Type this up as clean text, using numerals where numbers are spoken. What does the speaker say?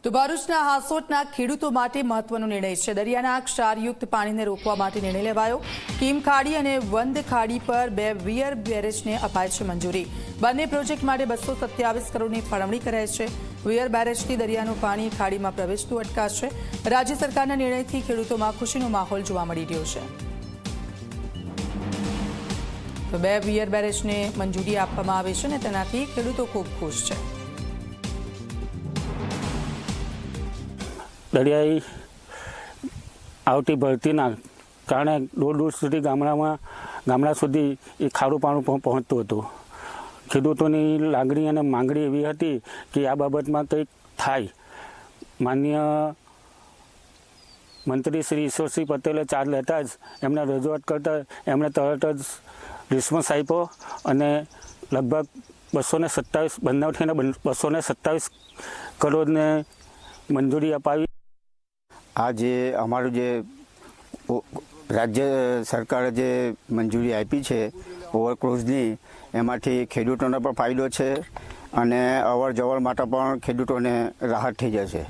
તો ભરૂચના હાસોટના ખેડૂતો માટે મહત્વનો નિર્ણય છે। દરિયાના ક્ષારયુક્ત પાણીને રોકવા માટે નિર્ણય લેવાયો। કીમ ખાડી અને વંદ ખાડી પર 2 વિયર બેરેજને અપાય છે મંજૂરી। બંને પ્રોજેક્ટ માટે 227 કરોડની ફાળવણી કરાઈ છે। વિયર બેરેજથી દરિયાનું પાણી ખાડીમાં પ્રવેશતું અટકાશે। રાજ્ય સરકારના નિર્ણયથી ખેડૂતોમાં ખુશીનો માહોલ જોવા મળી રહ્યો છે। તો 2 વિયર બેરેજને મંજૂરી આપવામાં આવી છે અને તેનાથી ખેડૂતો ખૂબ ખુશ છે। દરિયાઈ આવતી ભરતીના કારણે દૂર દૂર સુધી ગામડા સુધી એ ખારું પાણી પહોંચતું હતું। ખેડૂતોની લાગણી અને માંગણી એવી હતી કે આ બાબતમાં કંઈક થાય। માનનીય મંત્રી શ્રી ઈશ્વરસિંહ પટેલે ચાર્જ લેતા જ એમને રજૂઆત કરતા એમણે તરત જ રિસ્પોન્સ આપ્યો અને લગભગ 227 બંને થઈને 227 કરોડને મંજૂરી અપાવી। આ જે અમારું જે રાજ્ય સરકારે જે મંજૂરી આપી છે ઓવરક્રુઝની, એમાંથી ખેડૂતોને પણ ફાયદો છે અને અવર જવર માટે પણ ખેડૂતોને રાહત થઈ જશે।